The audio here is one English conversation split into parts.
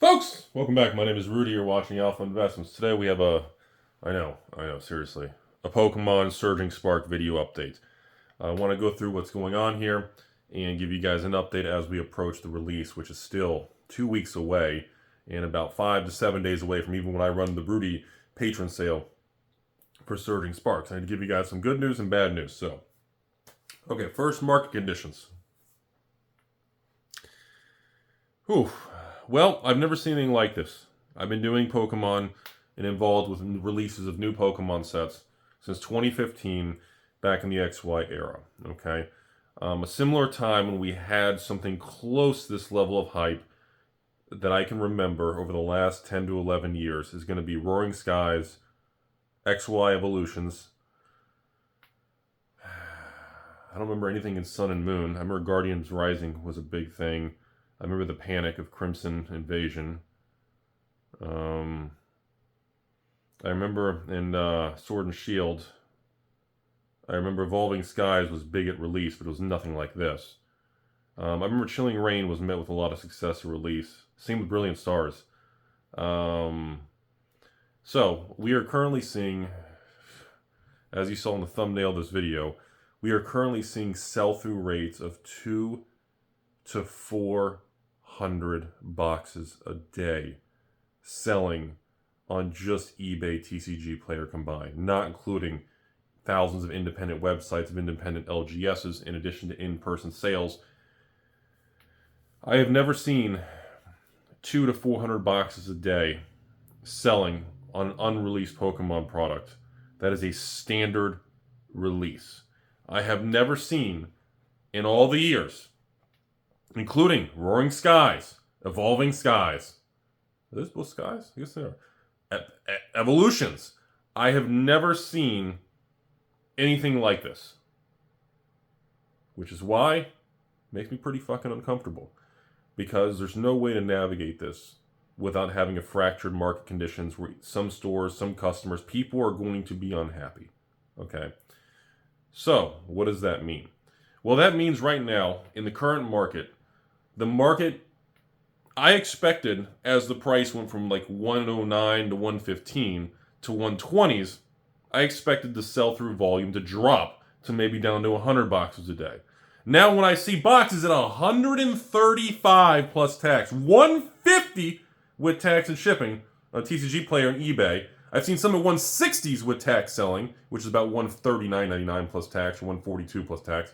Folks, welcome back. My name is Rudy. You're watching Alpha Investments. Today we have I know, seriously, a Pokemon Surging Spark video update. I want to go through what's going on here and give you guys an update as we approach the release, which is still 2 weeks away and about 5 to 7 days away from even when I run the Rudy patron sale for Surging Sparks. I need to give you guys some good news and bad news. So, okay, first, market conditions. Whew. Well, I've never seen anything like this. I've been doing Pokemon and involved with releases of new Pokemon sets since 2015, back in the XY era, okay? A similar time when we had something close to this level of hype that I can remember over the last 10 to 11 years is going to be Roaring Skies, XY Evolutions. I don't remember anything in Sun and Moon. I remember Guardians Rising was a big thing. I remember the panic of Crimson Invasion. I remember in Sword and Shield, I remember Evolving Skies was big at release, but it was nothing like this. I remember Chilling Reign was met with a lot of success at release. Same with Brilliant Stars. So, we are currently seeing, as you saw in the thumbnail of this video, we are currently seeing sell-through rates of 200 to 400 boxes a day selling on just eBay TCG Player combined, not including thousands of independent websites of independent LGSs in addition to in-person sales. I have never seen 200 to 400 boxes a day selling on an unreleased Pokemon product. That is a standard release. I have never seen in all the years, including Roaring Skies, Evolving Skies. Are those both Skies? I guess they are. Evolutions. I have never seen anything like this. Which is why it makes me pretty fucking uncomfortable. Because there's no way to navigate this without having a fractured market conditions where some stores, some customers, people are going to be unhappy. Okay? So, what does that mean? Well, that means right now, in the current market, I expected, as the price went from like 109 to 115 to 120s, I expected the sell-through volume to drop to maybe down to 100 boxes a day. Now when I see boxes at 135 plus tax, 150 with tax and shipping on TCG Player and eBay, I've seen some at 160s with tax selling, which is about $139.99 plus tax, or $142 plus tax.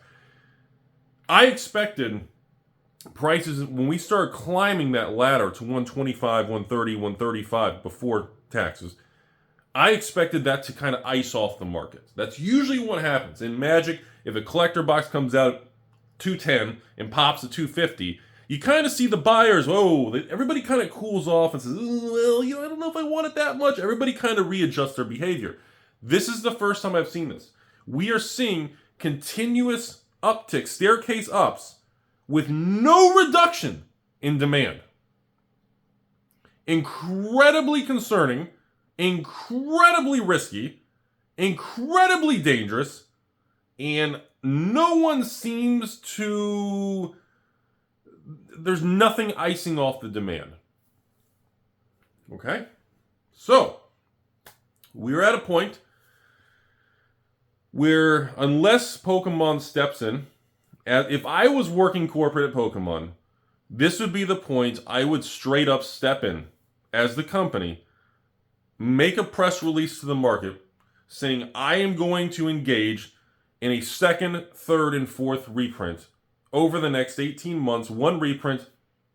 I expected prices, when we start climbing that ladder to 125, 130, 135 before taxes, I expected that to kind of ice off the market. That's usually what happens. In Magic, if a collector box comes out at 210 and pops at 250, you kind of see the buyers, everybody kind of cools off and says, well, I don't know if I want it that much. Everybody kind of readjusts their behavior. This is the first time I've seen this. We are seeing continuous upticks, staircase ups, with no reduction in demand. Incredibly concerning, incredibly risky, incredibly dangerous, and no one seems to... There's nothing icing off the demand. Okay? So, we're at a point where, unless Pokemon steps in, if I was working corporate at Pokemon, this would be the point I would straight up step in as the company, make a press release to the market saying I am going to engage in a second, third, and fourth reprint over the next 18 months, one reprint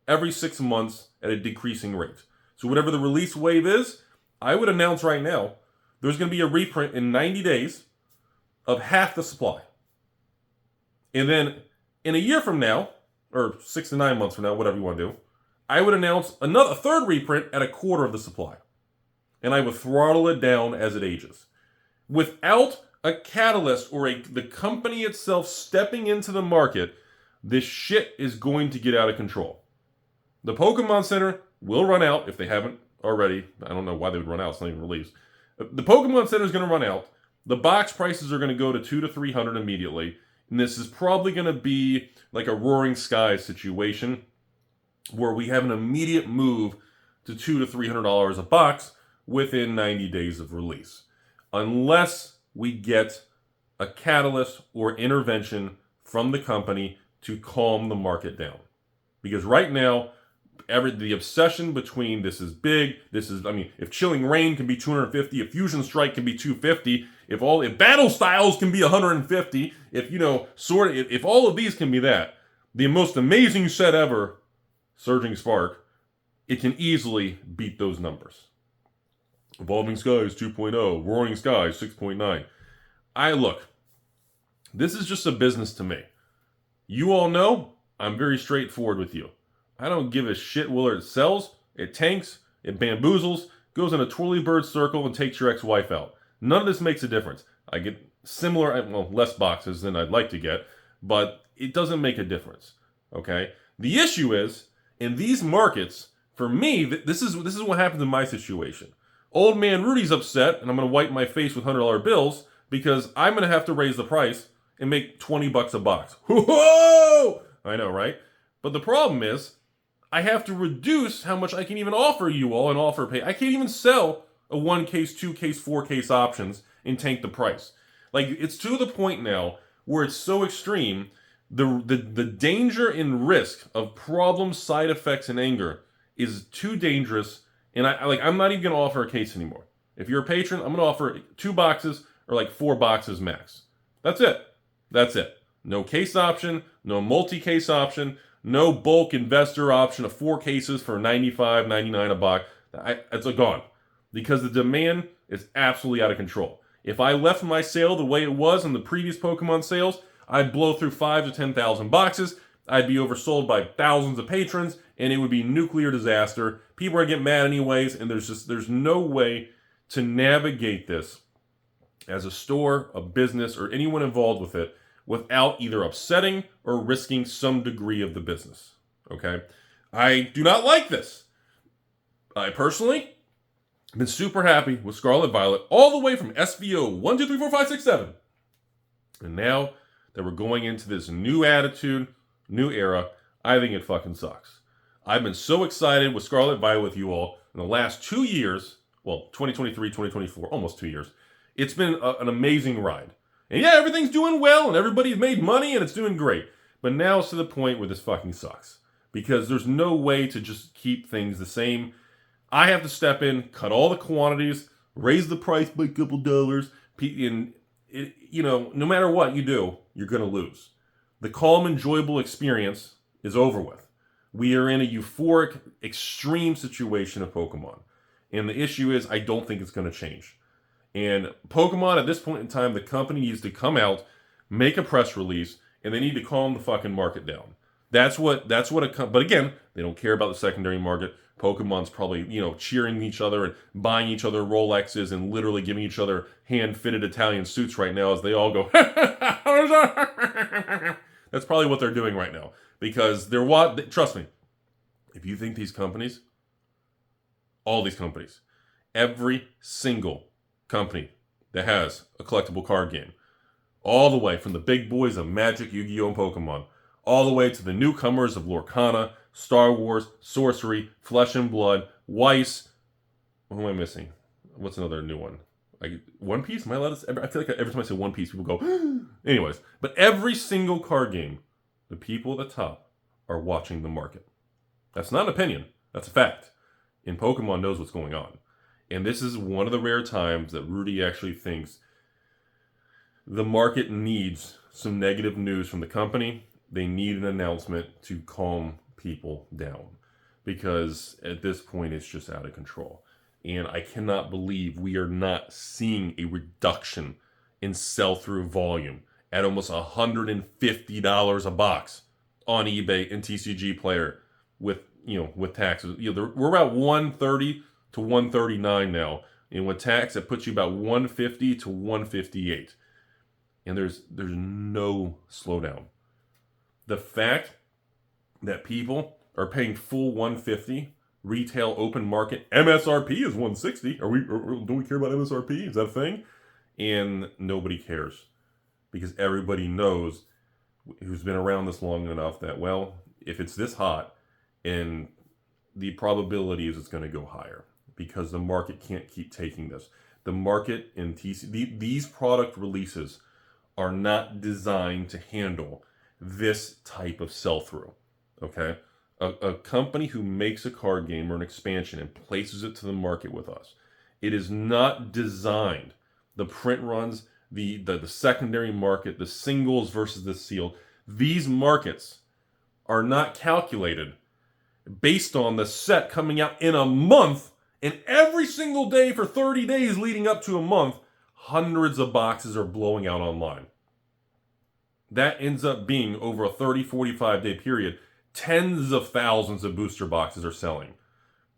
every 6 months at a decreasing rate. So whatever the release wave is, I would announce right now, there's going to be a reprint in 90 days of half the supply. And then in a year from now, or 6 to 9 months from now, whatever you want to do, I would announce a third reprint at a quarter of the supply. And I would throttle it down as it ages. Without a catalyst or the company itself stepping into the market, this shit is going to get out of control. The Pokemon Center will run out if they haven't already. I don't know why they would run out. It's not even released. The Pokemon Center is going to run out. The box prices are going to go to 200 to 300 immediately. And this is probably going to be like a Roaring Skies situation where we have an immediate move to $200 to $300 a box within 90 days of release, unless we get a catalyst or intervention from the company to calm the market down. Because right now, the obsession between this is big, if Chilling Reign can be 250, if Fusion Strike can be 250, if Battle Styles can be 150, if all of these can be that, the most amazing set ever, Surging Spark, it can easily beat those numbers. Evolving Skies 2.0, Roaring Skies 6.9. Look, this is just a business to me. You all know I'm very straightforward with you. I don't give a shit whether it sells, it tanks, it bamboozles, goes in a twirly bird circle and takes your ex-wife out. None of this makes a difference. I get less boxes than I'd like to get, but it doesn't make a difference. Okay? The issue is, in these markets, for me, this is what happens in my situation. Old man Rudy's upset, and I'm going to wipe my face with $100 bills because I'm going to have to raise the price and make $20 a box. Whoa! I know, right? But the problem is, I have to reduce how much I can even offer you all and offer pay. I can't even sell a 1 case, 2 case, 4 case options and tank the price. Like, it's to the point now where it's so extreme, the danger and risk of problems, side effects, and anger is too dangerous, and I'm not even going to offer a case anymore. If you're a patron, I'm going to offer 2 boxes or 4 boxes max. That's it. That's it. No case option, no multi-case option, no bulk investor option of 4 cases for $95, $99 a box. It's gone. Because the demand is absolutely out of control. If I left my sale the way it was in the previous Pokemon sales, I'd blow through 5,000 to 10,000 boxes. I'd be oversold by thousands of patrons, and it would be nuclear disaster. People are going to get mad anyways, and there's no way to navigate this as a store, a business, or anyone involved with it without either upsetting or risking some degree of the business. Okay? I do not like this. I personally have been super happy with Scarlet Violet all the way from SVO 1, 2, 3, 4, 5, 6, 7. And now that we're going into this new attitude, new era, I think it fucking sucks. I've been so excited with Scarlet Violet with you all in the last 2 years, 2023, 2024, almost 2 years. It's been an amazing ride. And yeah, everything's doing well, and everybody's made money, and it's doing great. But now it's to the point where this fucking sucks. Because there's no way to just keep things the same. I have to step in, cut all the quantities, raise the price by a couple dollars. And no matter what you do, you're going to lose. The calm, enjoyable experience is over with. We are in a euphoric, extreme situation of Pokemon. And the issue is, I don't think it's going to change. And Pokemon, at this point in time, the company needs to come out, make a press release, and they need to calm the fucking market down. But again, they don't care about the secondary market. Pokemon's probably, cheering each other and buying each other Rolexes and literally giving each other hand-fitted Italian suits right now as they all go, That's probably what they're doing right now. Because trust me, if you think these companies, all these companies, every single company that has a collectible card game, all the way from the big boys of Magic, Yu-Gi-Oh, and Pokemon, all the way to the newcomers of Lorcana, Star Wars, Sorcery, Flesh and Blood, Weiss. What am I missing? What's another new one? One Piece? Am I allowed to? I feel like every time I say One Piece, people go, anyways. But every single card game, the people at the top are watching the market. That's not an opinion. That's a fact. And Pokemon knows what's going on. And this is one of the rare times that Rudy actually thinks the market needs some negative news from the company. They need an announcement to calm people down. Because at this point, it's just out of control. And I cannot believe we are not seeing a reduction in sell-through volume at almost $150 a box on eBay and TCG Player with taxes. We're about $130 to $139 now, and with tax, it puts you about $150 to $158. And there's no slowdown. The fact that people are paying full $150 retail open market, MSRP is $160. Do we care about MSRP? Is that a thing? And nobody cares because everybody knows, who's been around this long enough, that if it's this hot and the probability is it's going to go higher because the market can't keep taking this. The market in these product releases are not designed to handle this type of sell-through, okay? A company who makes a card game or an expansion and places it to the market with us, it is not designed. The print runs, the secondary market, the singles versus the sealed, these markets are not calculated based on the set coming out in a month, and every single day for 30 days leading up to a month, hundreds of boxes are blowing out online. That ends up being over a 30, 45-day period. Tens of thousands of booster boxes are selling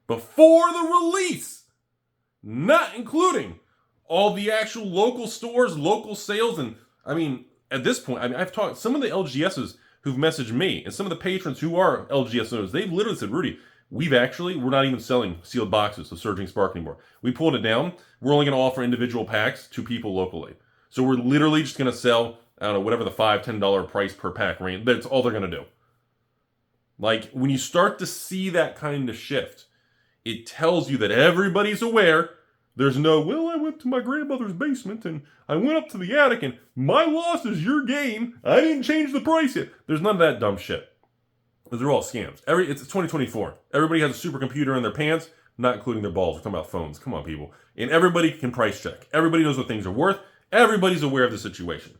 before the release, not including all the actual local stores, local sales. And I mean, at this point, I've talked some of the LGSs who've messaged me and some of the patrons who are LGS owners. They've literally said, Rudy, we're not even selling sealed boxes of Surging Spark anymore. We pulled it down. We're only going to offer individual packs to people locally. So we're literally just going to sell, I don't know, whatever the $5, $10 price per pack range. That's all they're going to do. Like, when you start to see that kind of shift, it tells you that everybody's aware. There's no, well, I went to my grandmother's basement and I went up to the attic and my loss is your gain. I didn't change the price yet. There's none of that dumb shit. Those are all scams. It's 2024. Everybody has a supercomputer in their pants, not including their balls. We're talking about phones. Come on, people. And everybody can price check. Everybody knows what things are worth. Everybody's aware of the situation.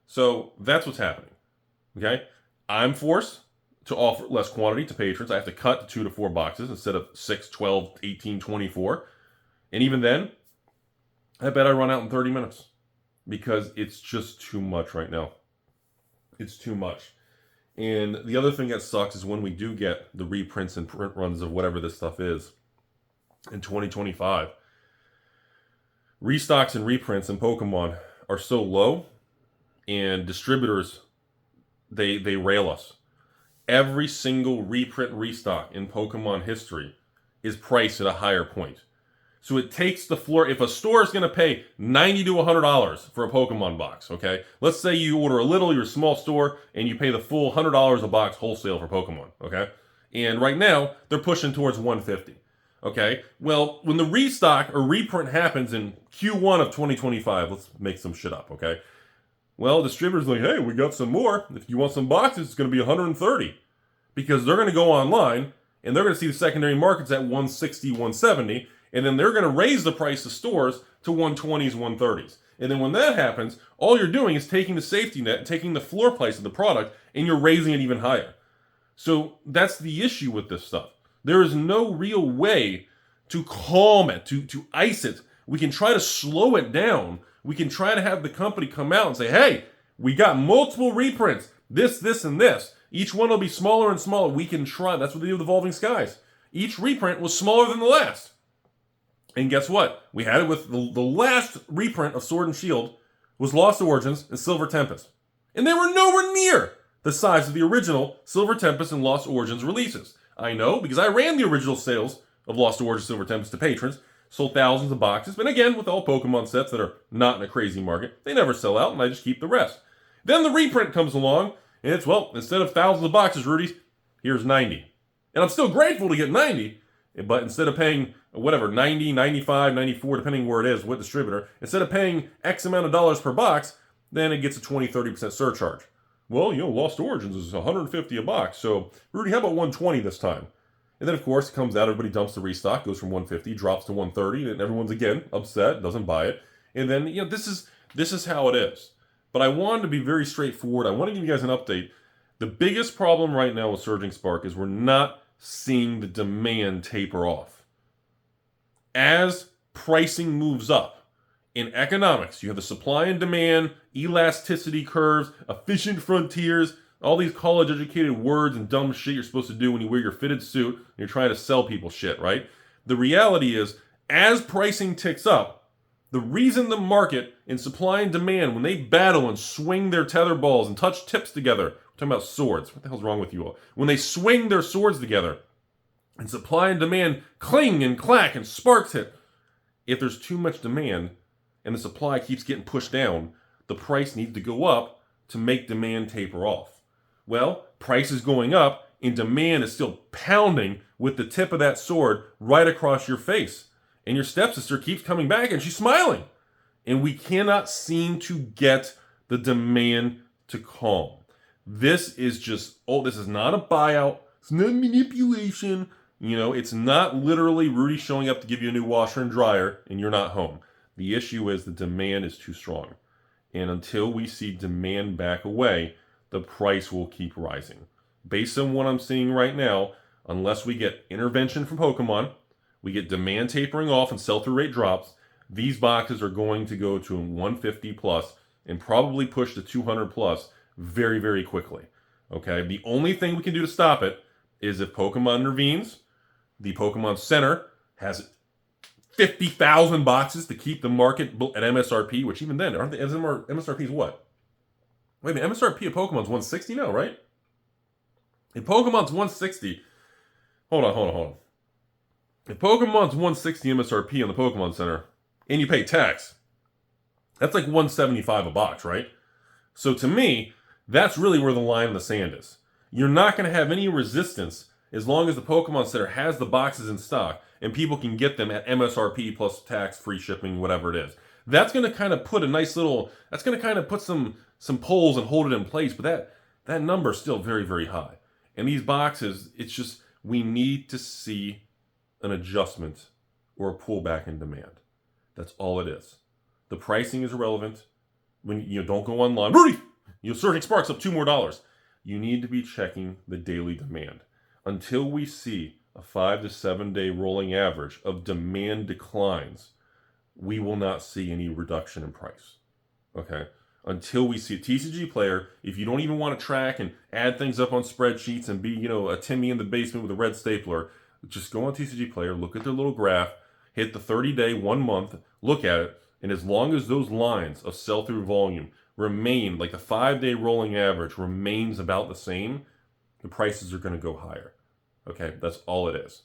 So that's what's happening. Okay? I'm forced to offer less quantity to patrons. I have to cut to 2 to 4 boxes instead of 6, 12, 18, 24. And even then, I bet I run out in 30 minutes because it's just too much right now. It's too much. And the other thing that sucks is when we do get the reprints and print runs of whatever this stuff is in 2025, restocks and reprints in Pokemon are so low, and distributors, they rail us. Every single reprint restock in Pokemon history is priced at a higher point. So it takes the floor. If a store is going to pay $90 to $100 for a Pokemon box, okay? Let's say you order a little, you're a small store, and you pay the full $100 a box wholesale for Pokemon, okay? And right now, they're pushing towards $150, okay? Well, when the restock or reprint happens in Q1 of 2025, let's make some shit up, okay? Well, distributors are like, hey, we got some more. If you want some boxes, it's going to be $130. Because they're going to go online, and they're going to see the secondary markets at $160, $170, and then they're going to raise the price of stores to $120s, $130s. And then when that happens, all you're doing is taking the safety net, taking the floor price of the product, and you're raising it even higher. So that's the issue with this stuff. There is no real way to calm it, to ice it. We can try to slow it down. We can try to have the company come out and say, hey, we got multiple reprints, this, and this. Each one will be smaller and smaller. We can try. That's what they do with Evolving Skies. Each reprint was smaller than the last. And guess what? We had it with the last reprint of Sword and Shield was Lost Origins and Silver Tempest. And they were nowhere near the size of the original Silver Tempest and Lost Origins releases. I know, because I ran the original sales of Lost Origins Silver Tempest to patrons, sold thousands of boxes, but again, with all Pokemon sets that are not in a crazy market, they never sell out, and I just keep the rest. Then the reprint comes along, and it's, well, instead of thousands of boxes, Rudy, here's 90. And I'm still grateful to get 90, but instead of paying, whatever, 90, 95, 94, depending where it is, what distributor, instead of paying X amount of dollars per box, then it gets a 20, 30% surcharge. Well, Lost Origins is $150 a box, so Rudy, how about $120 this time? And then, of course, it comes out, everybody dumps the restock, goes from $150, drops to $130, and everyone's, again, upset, doesn't buy it. And then, this is how it is. But I wanted to be very straightforward. I want to give you guys an update. The biggest problem right now with Surging Spark is we're not seeing the demand taper off. As pricing moves up, in economics, you have the supply and demand, elasticity curves, efficient frontiers, all these college-educated words and dumb shit you're supposed to do when you wear your fitted suit and you're trying to sell people shit, right? The reality is, as pricing ticks up, the reason the market in supply and demand, when they battle and swing their tether balls and touch tips together, we're talking about swords, what the hell's wrong with you all? When they swing their swords together and supply and demand cling and clack and sparks hit, if there's too much demand and the supply keeps getting pushed down, the price needs to go up to make demand taper off. Well, price is going up, and demand is still pounding with the tip of that sword right across your face. And your stepsister keeps coming back and she's smiling. And we cannot seem to get the demand to calm. This is just, this is not a buyout. It's not manipulation. It's not literally Rudy showing up to give you a new washer and dryer and you're not home. The issue is the demand is too strong. And until we see demand back away, the price will keep rising. Based on what I'm seeing right now, unless we get intervention from Pokemon, we get demand tapering off and sell-through rate drops, these boxes are going to go to 150 plus and probably push to 200 plus very, very quickly. Okay, the only thing we can do to stop it is if Pokemon intervenes. The Pokemon Center has 50,000 boxes to keep the market at MSRP, which even then, aren't the MSRP is what? Wait a minute, MSRP of Pokemon's 160 now, right? If Pokemon's 160, hold on. If Pokemon's 160 MSRP on the Pokemon Center, and you pay tax, that's like 175 a box, right? So to me, that's really where the line in the sand is. You're not going to have any resistance as long as the Pokemon Center has the boxes in stock and people can get them at MSRP plus tax, free shipping, whatever it is. That's going to kind of put that's going to kind of put some poles and hold it in place, but that number is still very, very high. And these boxes, it's just, we need to see an adjustment or a pullback in demand. That's all it is. The pricing is irrelevant. When don't go online, Rudy, searching Sparks up $2 more. You need to be checking the daily demand. Until we see a 5 to 7 day rolling average of demand declines, we will not see any reduction in price. Okay? Until we see a TCG player, if you don't even want to track and add things up on spreadsheets and be, a Timmy in the basement with a red stapler, just go on TCG player, look at their little graph, hit the 30-day, 1 month, look at it, and as long as those lines of sell-through volume remain, like the 5-day rolling average remains about the same, the prices are going to go higher. Okay, that's all it is.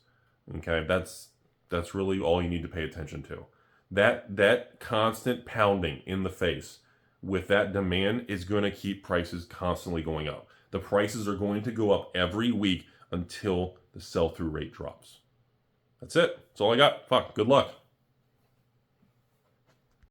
Okay, that's really all you need to pay attention to. That constant pounding in the face with that demand is going to keep prices constantly going up. The prices are going to go up every week until the sell-through rate drops. That's it. That's all I got. Fuck, good luck.